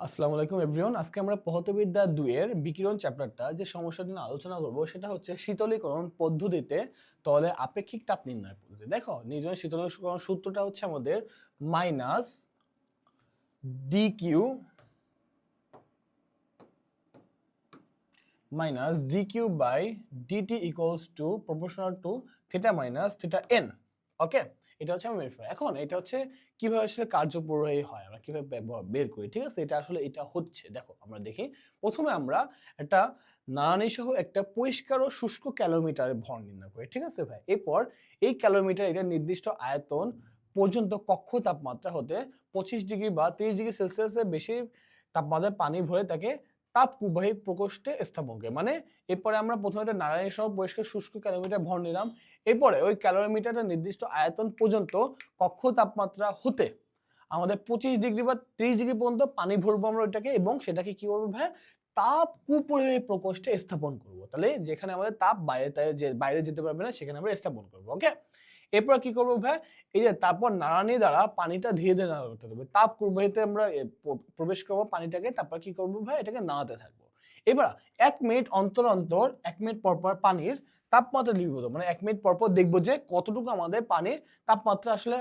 আসসালামু আলাইকুম এভরিওয়ান। আজকে আমরা পদার্থবিদ্যা 2 এর বিকিরণ চ্যাপ্টারটা যে সমস্যাটি নিয়ে আলোচনা করব সেটা হচ্ছে শীতলীকরণ পদ্ধতিতে তরলের আপেক্ষিক তাপ নির্ণয় পদ্ধতি। দেখো, নির্জনের শীতলীকরণ সূত্রটা হচ্ছে আমাদের minus d q by d t equals to proportional to theta minus theta n. Okay, এটা হচ্ছে আমার ভেরিফাই। এখন এটা হচ্ছে কিভাবে আসলে কার্যপ্রবাহী হয়, আমরা কিভাবে বের করি, ঠিক আছে? এটা আসলে এটা হচ্ছে, দেখো আমরা দেখি। প্রথমে আমরা একটা নাড়ানি সহ একটা পরিষ্কার ও শুষ্ক ক্যালোমিটারের ভর নির্ণয় করি, ঠিক আছে ভাই? এরপর এই ক্যালোমিটার এটা নির্দিষ্ট আয়তন পর্যন্ত কক্ষ তাপমাত্রা হতে 25 ডিগ্রি বা 30 ডিগ্রি সেলসিয়াসের বেশি তাপমাত্রায় পানি ভরে তাকে তাপকুবাহী প্রকোষ্ঠে স্থাপন করে। মানে এরপরে আমরা প্রথমে একটা নাড়ানি সহ পরিষ্কার শুষ্ক ক্যালোমিটার ভর নিলাম। এরপরে ওই ক্যালোরিমিটারটা নির্দিষ্ট আয়তন পর্যন্ত কক্ষ তাপমাত্রা হতে আমাদের 25 ডিগ্রি বা 30 ডিগ্রি পর্যন্ত পানি ভরবো আমরা ওইটাকে, এবং সেটাকে কি করবো ভাই, তাপ কুপরিবাহী প্রকোষ্ঠে স্থাপন করব। তাহলে যেখানে আমাদের তাপ বাইরে যেতে পারবে না সেখানে আমরা স্থাপন করবো। ওকে, এরপর কি করবো ভাই, এই যে তারপর নাড়ানি দ্বারা পানিটা ধীরে ধীরে নাড়াতে হবে। তাপ কুবাহিতে আমরা প্রবেশ করবো পানিটাকে, তারপর কি করবো ভাই, এটাকে নাড়াতে থাকবো। এবার 1 মিনিট অন্তর অন্তর 1 মিনিট পর পর পানির তাপমাত্রা লিপিবদ্ধ, মানে 1 মিনিট পর পর দেখবো যে কতটুকু আমাদের পানির তাপমাত্রা আসলে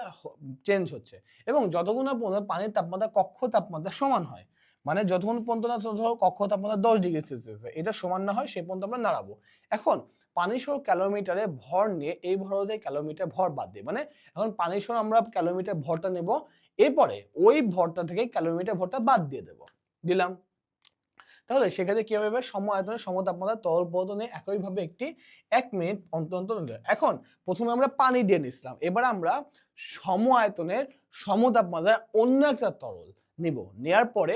চেঞ্জ হচ্ছে, এবং যতক্ষণ না পর্যন্ত পানির তাপমাত্রা কক্ষ তাপমাত্রা সমান হয়, মানে যতক্ষণ পর্যন্ত না ধরো কক্ষ তাপমাত্রা 10 ডিগ্রি সেলসিয়াস এটা সমান না হয় সেই পর্যন্ত আমরা নাড়াবো। এখন পানি সহ ক্যালোমিটারে ভর নিয়ে এই ভর হতে ক্যালোমিটার ভর বাদ দিয়ে, মানে এখন পানি সহ আমরা ক্যালোমিটার ভরটা নেব, এরপরে ওই ভরটা থেকে ক্যালোমিটার ভরটা বাদ দিয়ে দেব, দিলাম। তাহলে সেক্ষেত্রে কি হবে, সম আয়তনে সম তাপমাত্রা তরল পদার্থ নিয়ে একইভাবে একটি 1 মিনিট অন্তর অন্তর নিলাম। এখন প্রথমে আমরা পানি দিয়ে নিছিলাম, এবার আমরা সম আয়তনের সম তাপমাত্রায় অন্য একটা তরল নিব, নেয়ার পরে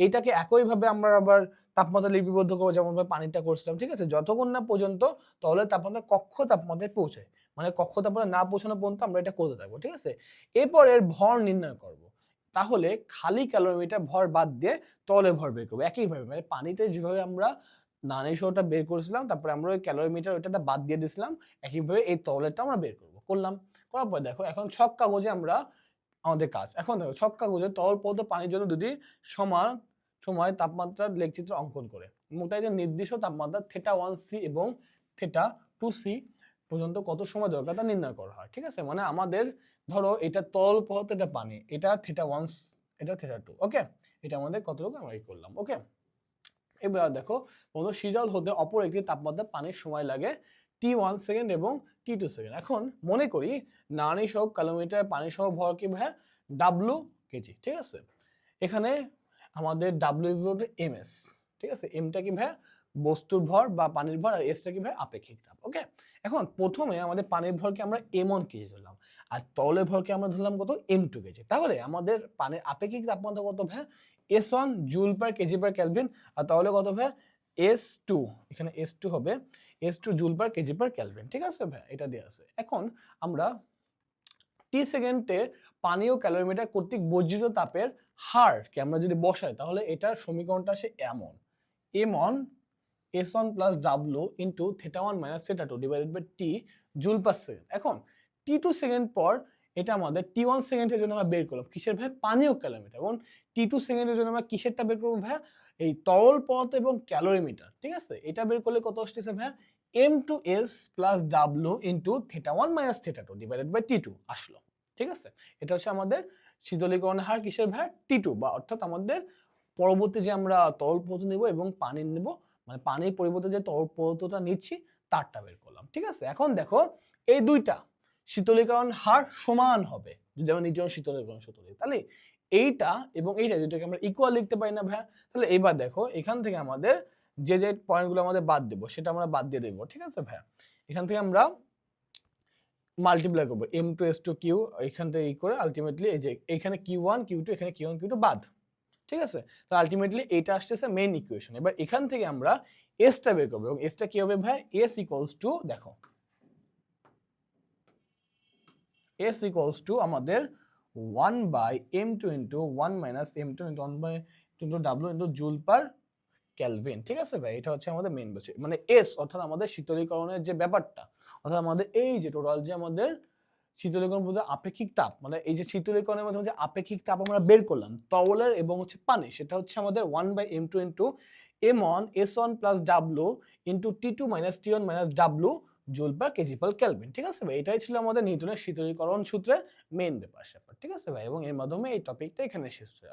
এইটাকে একইভাবে আমরা আবার তাপমাত্রা লিপিবদ্ধ করবো, যেমন পানিটা করছিলাম, ঠিক আছে? যতক্ষণ না পর্যন্ত তরলের তাপমাত্রা কক্ষ তাপমাত্রায় পৌঁছায়, মানে কক্ষ তাপমাত্রা না পৌঁছানো পর্যন্ত আমরা এটা করতে থাকবো, ঠিক আছে? এরপর এর ভর নির্ণয় করব। তাহলে খালি ক্যালোরিমিটার ভর বাদ দিয়ে তরলের ভর বের করবো একইভাবে, মানে পানিতে যেভাবে আমরা নানি সহটা বের করেছিলাম, তারপরে আমরা ওই ক্যালোরিমিটার ওইটা বাদ দিয়ে দিয়েছিলাম, একইভাবে এই তরলেরটা আমরা বের করবো, করলাম। করার পর দেখো, এখন ছক কাগজে আমরা আমাদের কাজ, এখন দেখো ছক কাগজে তরল পদার্থ পানির জন্য দুটি সমান সময় তাপমাত্রার লেখচিত্র অঙ্কন করে, এবং তাই যে নির্দিষ্ট তাপমাত্রা θ1c এবং θ2c পর্যন্ত কত সময় দরকার তা নির্ণয় করা হয়, ঠিক আছে? মানে আমাদের ধরো এটা তরল পদার্থ, এটা পানি, এটা θ1, এটা θ2। ওকে, এটা আমাদের কতটুকু আমরা এই করলাম। ওকে, এবার দেখো, কোনো শীতল হতে অপর একটি তাপমাত্রা পানির সময় লাগে T1 সেকেন্ড এবং T2 সেকেন্ড। এখন মনে করি নানি সহ কিলোমিটার পানি সহ ভর কি ভাই, W কেজি, ঠিক আছে? এখানে আমাদের W is equal to ms, ঠিক আছে? এমটা কি ভাই, বস্তুর ভর বা পানির ভর, আর এসটা কি ভাই, আপেক্ষিক তাপ। ওকে, এখন প্রথমে আমাদের পানির ভরকে আমরা m1 কেজি ধরলাম, আর তরলের ভরকে আমরা ধরলাম কত, m2 কেজি। তাহলে আমাদের পানির আপেক্ষিক তাপমাত্রা কত ভাই, S1 joule per kg per kelvin, আর তাহলে কত ভাই, S2, এখানে S2 হবে S2 joule per kg per kelvin, ঠিক আছে ভাই? এটা দেওয়া আছে। এখন আমরা টি সেকেন্ডে পানি ও ক্যালোরিমিটার কর্তৃক বর্জিত তাপের হারকে আমরা যদি বসাই, তাহলে এটার সমীকরণটা আসে এমন, m1 S1 plus W into θ1 minus θ2 divided by T joule per second. এখন T2 সেকেন্ড পর এটা আমাদের T1 সেকেন্ডের জন্য আমরা বের করলাম কিসের ভাই, পানি ও ক্যালোরিমিটার, এবং T2 সেকেন্ডের জন্য আমরা কিসেরটা বের করবো ভাই, এই তরল পদার্থ এবং ক্যালোরিমিটার, ঠিক আছে? এটা বের করলে কত আসতেছে ভাই, m2s plus W into θ1 minus θ2 divided by T2 আসলো, ঠিক আছে? এটা হচ্ছে আমাদের শীতলীকরণের হার কিসের ভাই, T2, বা অর্থাৎ আমাদের পরবর্তী যে আমরা তরল পদার্থ নেব এবং পানি নেব, মানে পানির পরিবর্তে যে তরল পদার্থটা নিচ্ছি তারটা বের করলাম, ঠিক আছে? এখন দেখো, এই দুইটা শীতলীকরণ হার সমান হবে যদি আমরা নির্জন শীতলীকরণ সূত্র দিই, তাহলে এইটা এবং এইটা যেটাকে আমরা ইকুয়াল লিখতে পারি না ভাই? তাহলে এবার দেখো, এখান থেকে আমাদের যে যে পয়েন্টগুলো আমাদের বাদ দেবো সেটা আমরা বাদ দিয়ে দেবো, ঠিক আছে ভাই? এখান থেকে আমরা মাল্টিপ্লাই করবো m2s2q, এখান থেকে করে আলটিমেটলি এই যে এখানে q1 q2, এখানে q1 q2 বাদ, ঠিক আছে? তো আলটিমেটলি এটা আসতেছে মেইন ইকুয়েশন। এবার এখান থেকে আমরা s টা বের করব, এবং s টা কি হবে ভাই, s ইকুয়ালস টু, দেখো s ইকুয়ালস টু আমাদের 1 by m2 into 1 minus m2 into 1 by into w into joule per kelvin, ঠিক আছে ভাই? এটা হচ্ছে আমাদের মেইন বিষয়, মানে s অর্থাৎ আমাদের শীতলীকরণের যে ব্যাপারটা, অর্থাৎ আমাদের এই যে টোটাল যে আমাদের শীতলীকরণ বলতে আপেক্ষিক তাপ, মানে এই যে শীতলীকরণের মাধ্যমে যে আপেক্ষিক তাপ আমরা বের করলাম তরলের এবং হচ্ছে পানি, সেটা হচ্ছে আমাদের 1/m2 into m1 s1 plus w into t2 minus t1 minus w joule per kg per kelvin. ঠিক আছে ভাই, এটাই ছিল আমাদের নিউটনের শীতলীকরণ সূত্রের মেইন ব্যাপার স্যাপার। ঠিক আছে ভাই, এবং এর মাধ্যমে এই টপিকটা এখানে শেষ হয়ে